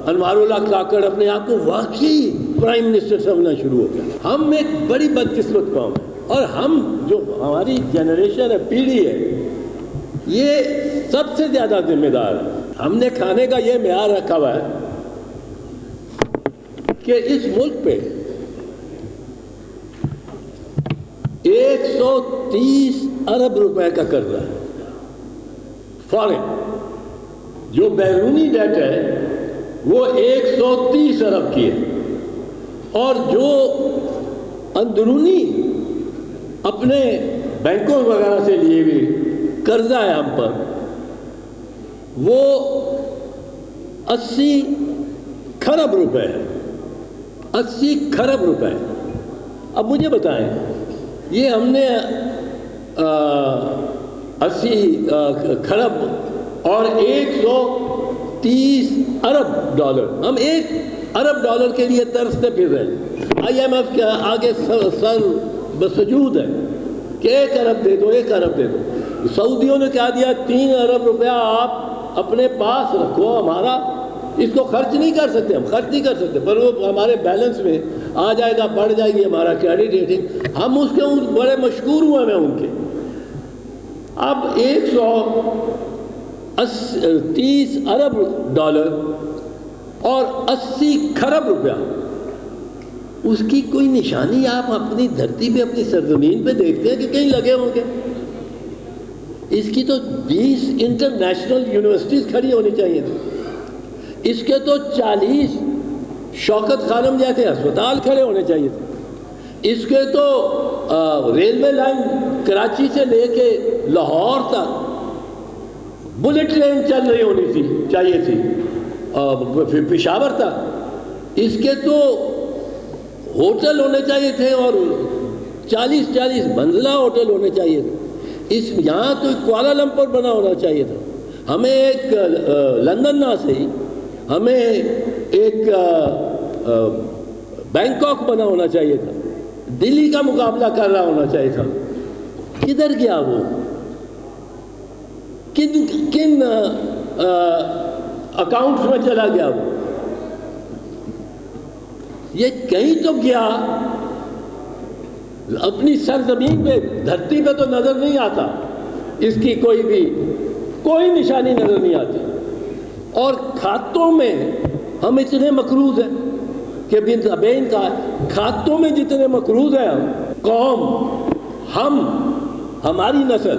انواراللہ کاکڑ اپنے آپ کو واقعی پرائم منسٹر سمجھنا شروع ہو گیا۔ ہم ایک بڑی بدقسمت قوم ہے، اور ہم جو ہماری جنریشن ہے، پیڑھی ہے، یہ سب سے زیادہ ذمہ دار ہے۔ ہم نے کھانے کا یہ معیار رکھا ہوا ہے کہ اس ملک پہ 130 ارب روپے کا قرضہ ہے فارن، جو بیرونی ڈیٹ ہے وہ 130 ارب کی ہے، اور جو اندرونی اپنے بینکوں وغیرہ سے لیے ہوئے قرضہ ہے ہم پر، وہ 80 کھرب روپے ہے، 80 کھرب روپے۔ اب مجھے بتائیں، یہ ہم نے 80 کھرب اور 130 ارب ڈالر، ہم 1 ارب ڈالر کے لیے ترستے پھر رہے ہیں۔ IMF کے آگے سر بسجود ہے کہ 1 ارب دے دو، 1 ارب دے دو۔ سعودیوں نے کہا دیا 3 ارب روپیہ آپ اپنے پاس رکھو، ہمارا اس کو خرچ نہیں کر سکتے، ہم خرچ نہیں کر سکتے، پر وہ ہمارے بیلنس میں آ جائے گا، بڑھ جائے گی ہمارا کریڈٹ ریٹنگ، ہم اس کے بڑے مشکور ہوئے ہیں ان کے۔ اب 130 ارب ڈالر اور 80 کھرب روپیہ، اس کی کوئی نشانی آپ اپنی دھرتی پہ، اپنی سرزمین پہ دیکھتے ہیں کہ کہیں لگے ہوں گے؟ اس کی تو 20 انٹرنیشنل یونیورسٹیز کھڑی ہونی چاہیے تھی، اس کے تو 40 شوکت خانم جیسے ہسپتال کھڑے ہونے چاہیے تھے، اس کے تو ریلوے لائن کراچی سے لے کے لاہور تک بلٹ ٹرین چل رہی ہونی تھی، چاہیے تھی، پشاور تک، اس کے تو ہوٹل ہونے چاہیے تھے، اور 40 منزلہ ہوٹل ہونے چاہیے تھے۔ یہاں تو کوالالمپور بنا ہونا چاہیے تھا، ہمیں ایک لندن نہ سے ہی ہمیں ایک بینکاک بنا ہونا چاہیے تھا، دلی کا مقابلہ کر رہا ہونا چاہیے تھا۔ کدھر گیا وہ؟ کن اکاؤنٹس میں چلا گیا وہ؟ یہ کہیں تو گیا، اپنی سرزمین پہ، دھرتی پہ تو نظر نہیں آتا، اس کی کوئی نشانی نظر نہیں آتی، اور کھاتوں میں ہم اتنے مقروض ہیں کہ بے انتہا، کھاتوں میں جتنے مقروض ہیں ہم قوم، ہماری نسل،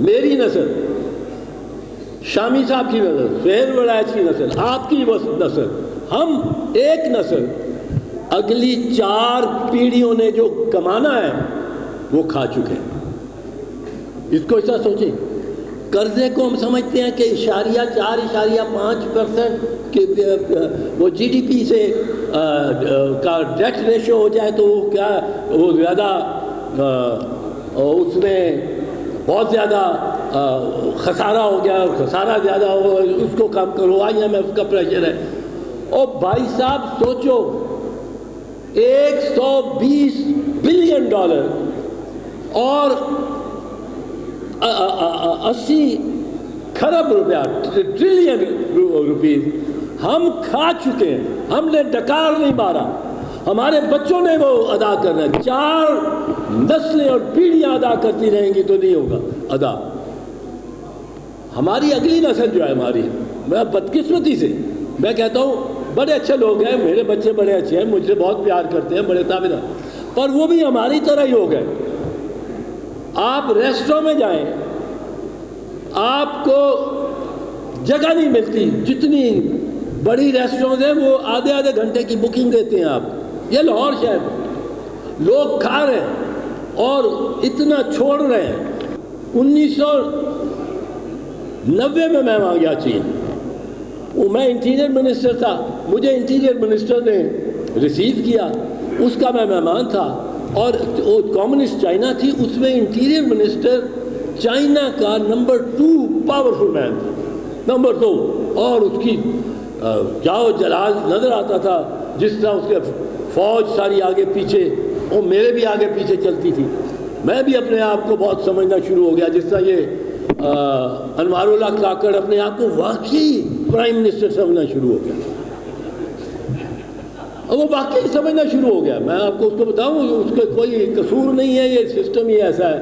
میری نسل، شامی صاحب کی نسل، سہیل وڑائچ کی نسل، آپ کی نسل، ہم ایک نسل اگلی 4 پیڑھیوں نے جو کمانا ہے وہ کھا چکے ہیں۔ اس کو ایسا سوچیں، قرضے کو ہم سمجھتے ہیں کہ 4.5% کہ وہ جی ڈی پی سے کا ڈیٹ ریشو ہو جائے تو وہ زیادہ اس میں بہت زیادہ خسارہ ہو گیا، اور خسارہ زیادہ ہو، اس کو کم کرو، IMF کا پریشر ہے۔ اور بھائی صاحب سوچو، 120 بلین ڈالر اور 80 کھرب روپیہ، ٹریلین روپیز ہم کھا چکے ہیں، ہم نے ڈکار نہیں مارا، ہمارے بچوں نے وہ ادا کرنا ہے، 4 نسلیں اور پیڑھیاں ادا کرتی رہیں گی تو نہیں ہوگا ادا۔ ہماری اگلی نسل جو ہے ہماری، میں بدقسمتی سے میں کہتا ہوں، بڑے اچھے لوگ ہیں، میرے بچے بڑے اچھے ہیں، مجھ سے بہت پیار کرتے ہیں، بڑے تابعدار، پر وہ بھی ہماری طرح ہی ہو گئے۔ آپ ریسٹوروں میں جائیں، آپ کو جگہ نہیں ملتی، جتنی بڑی ریسٹورنٹ ہیں وہ آدھے گھنٹے کی بکنگ دیتے ہیں آپ۔ یہ لاہور شہر میں لوگ کھا رہے ہیں اور اتنا چھوڑ رہے ہیں۔ 1990 میں وہاں گیا چین، میں انٹیریئر منسٹر تھا، مجھے انٹیریئر منسٹر نے ریسیو کیا، اس کا میں مہمان تھا، اور وہ کمیونسٹ چائنا تھی، اس میں انٹیریئر منسٹر چائنا کا نمبر 2 پاورفل مین تھا، نمبر 2، اور اس کی جاؤ جلال نظر آتا تھا، جس طرح اس کے فوج ساری آگے پیچھے، اور میرے بھی آگے پیچھے چلتی تھی، میں بھی اپنے آپ کو بہت سمجھنا شروع ہو گیا، جس طرح یہ انواراللہ کاکڑ اپنے آپ کو واقعی پرائم منسٹر سمجھنا شروع ہو گیا۔ اور وہ واقعی سمجھنا شروع ہو گیا. میں آپ کو اس کو بتاؤں اس کا کوئی قصور نہیں ہے, یہ سسٹم ہی ایسا ہے,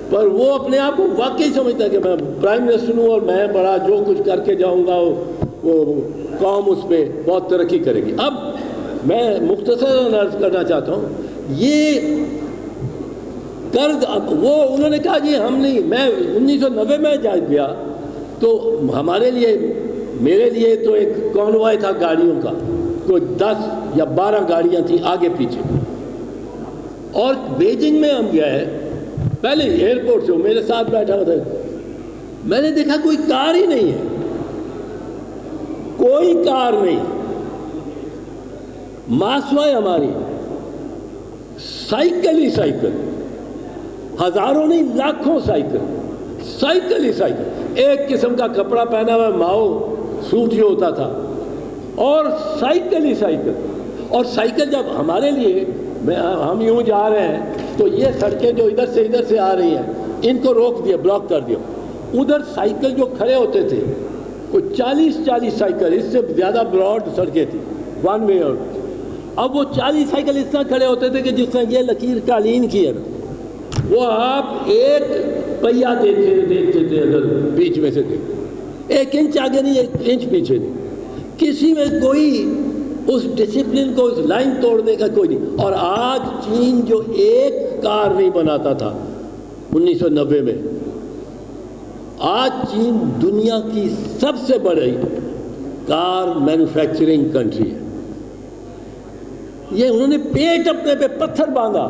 پر وہ اپنے آپ کو واقعی سمجھتا ہے کہ میں پرائم منسٹر ہوں اور میں بڑا جو کچھ کر کے جاؤں گا وہ قوم اس پہ بہت ترقی کرے گی. اب میں مختصر عرض کرنا چاہتا ہوں, یہ قرض وہ انہوں نے کہا جی ہم نہیں, میں 1990 میں جا گیا تو ہمارے لیے میرے لیے تو ایک کانوائے تھا گاڑیوں کا, کوئی 10 یا 12 گاڑیاں تھیں آگے پیچھے, اور بیجنگ میں ہم گئے پہلے ایئرپورٹ سے میرے ساتھ بیٹھا ہوا تھا, میں نے دیکھا کوئی کار ہی نہیں ہے, کوئی کار نہیں, ماسوائے ہماری سائیکل ہی سائیکل, ہزاروں نہیں لاکھوں سائیکل, سائیکل ہی سائیکل, ایک قسم کا کپڑا پہنا ہوا ماؤ سوٹ جو ہوتا تھا, اور سائیکل ہی سائیکل. اور سائیکل جب ہمارے لیے ہم یوں جا رہے ہیں تو یہ سڑکیں جو ادھر سے آ رہی ہیں ان کو روک دیا, بلاک کر دیا. ادھر سائیکل جو کھڑے ہوتے تھے وہ 40 سائیکل, اس سے زیادہ براڈ سڑکیں تھیں ون وے, اور اب وہ 40 سائیکل اس طرح کھڑے ہوتے تھے کہ جس طرح یہ لکیر قالین کی ہے نا, وہ آپ ایک پہیا دیکھتے تھے اگر بیچ میں سے دیکھ, 1 انچ آگے نہیں 1 انچ پیچھے نہیں, کسی میں کوئی اس ڈسپلن کو, اس لائن توڑنے کا کوئی نہیں. اور آج چین جو ایک کار نہیں بناتا تھا 1990 میں, آج چین دنیا کی سب سے بڑی کار مینوفیکچرنگ کنٹری ہے. یہ انہوں نے پیٹ اپنے پہ پتھر باندھا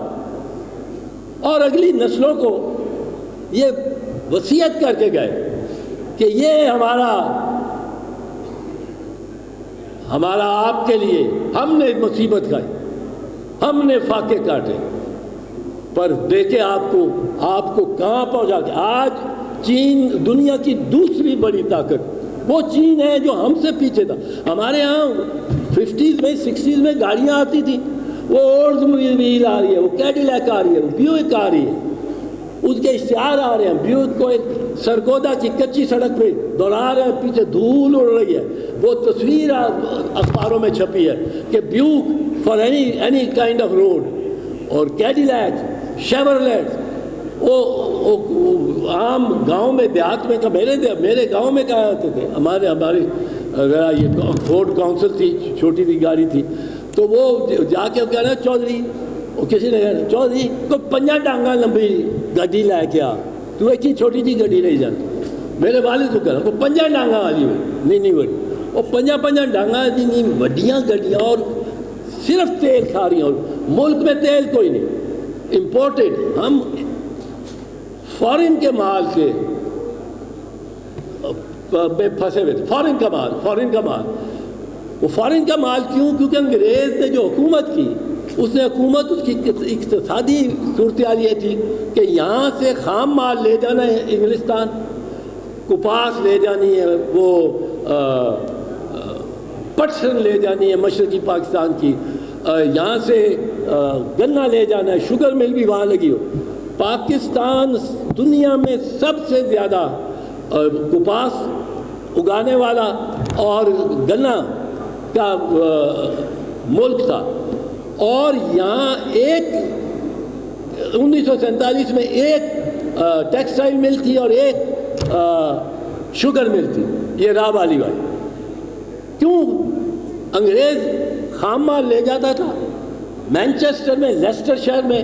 اور اگلی نسلوں کو یہ وصیت کر کے گئے کہ یہ ہمارا آپ کے لیے, ہم نے مصیبت کھائی, ہم نے فاقے کاٹے, پر دیکھے آپ کو کہاں پہنچا کے. آج چین دنیا کی دوسری بڑی طاقت وہ چین ہے جو ہم سے پیچھے تھا. ہمارے ہاں 50s میں 60s میں گاڑیاں آتی تھیں, وہ اولڈ وہیل آ رہی ہے, وہ کیڈیلیک آ رہی ہے, وہ بیوک آ رہی ہے, اس کے اشتہار آ رہے ہیں, بیوک کو ایک سرگودا کی کچی سڑک پہ دوڑا رہے ہیں, پیچھے دھول اڑ رہی ہے, وہ تصویر اخباروں میں چھپی ہے کہ Buick for any kind of road, اور کیڈیلیک شیورلیٹ وہ عام گاؤں میں دیہات میں کا میرے گاؤں میں کہا ہوتے تھے. ہماری یہ فورڈ کاؤنسل تھی, چھوٹی سی گاڑی تھی, تو وہ جا کے کہہ رہے چودھری, وہ کسی نے کہا چودھری کو 5 ڈانگا لمبی گڈی لے کے آ, تو ایک ہی چھوٹی سی گڈی نہیں جاتی. میرے والد کو کہہ رہا وہ 5 ڈانگا والی ہوئی نہیں بڑی, وہ 5 ڈانگا نہیں وڈیاں گڈیاں, اور صرف تیل کھا رہی ہیں, اور ملک میں تیل کوئی نہیں, امپورٹڈ. ہم فارن کے مال کے پھنسے ہوئے تھے, فارن کا مال. وہ فارن کا مال کیوں؟ کیونکہ انگریز نے جو حکومت کی, اس کی اقتصادی صورتحال یہ تھی کہ یہاں سے خام مال لے جانا ہے انگلستان, کپاس لے جانی ہے, وہ پٹسن لے جانی ہے مشرقی پاکستان کی, یہاں سے گنا لے جانا ہے, شوگر مل بھی وہاں لگی ہو. پاکستان دنیا میں سب سے زیادہ کپاس اگانے والا اور گنا کا ملک تھا, اور یہاں 1947 میں ایک ٹیکسٹائل مل تھی اور ایک شوگر مل تھی, یہ راہ والی بھائی. کیوں؟ انگریز خام مال لے جاتا تھا مینچسٹر میں, لیسٹر شہر میں,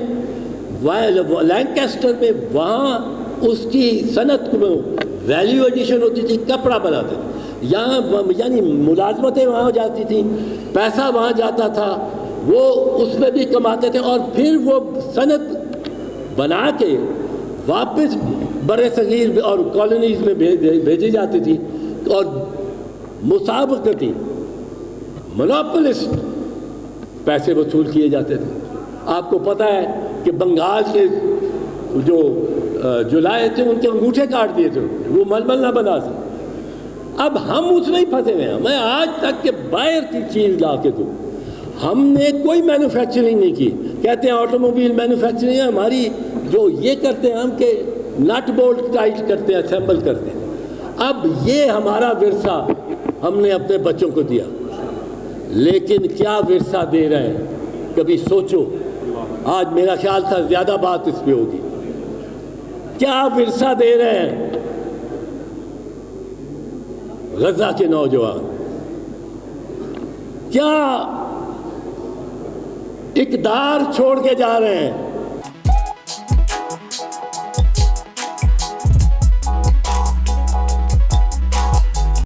لینکیسٹر میں, وہاں اس کی صنعت میں ویلیو ایڈیشن ہوتی تھی, کپڑا بناتے تھے. یہاں یعنی ملازمتیں وہاں جاتی تھیں, پیسہ وہاں جاتا تھا, وہ اس میں بھی کماتے تھے, اور پھر وہ صنعت بنا کے واپس بر صغیر اور کالونیز میں بھیجی جاتی تھی, اور مسابقتی مونوپولسٹ پیسے وصول کیے جاتے تھے. آپ کو پتہ ہے کہ بنگال کے جو لائے تھے ان کے انگوٹھے کاٹ دیے تھے, وہ ململ نہ بنا سکے. اب ہم اس میں ہی پھنسے ہوئے ہیں. میں آج تک کہ باہر کی چیز لا کے دوں, ہم نے کوئی مینوفیکچرنگ نہیں کی. کہتے ہیں آٹو موبائل مینوفیکچرنگ ہے ہماری, جو یہ کرتے ہیں ہم کہ نٹ بولٹ ٹائٹ کرتے ہیں, اسمبل کرتے ہیں. اب یہ ہمارا ورثہ ہم نے اپنے بچوں کو دیا, لیکن کیا ورثہ دے رہے ہیں؟ کبھی سوچو. آج میرا خیال تھا زیادہ بات اس پہ ہوگی. کیا ورثہ دے رہے ہیں غزہ کے نوجوان؟ کیا اقدار چھوڑ کے جا رہے ہیں؟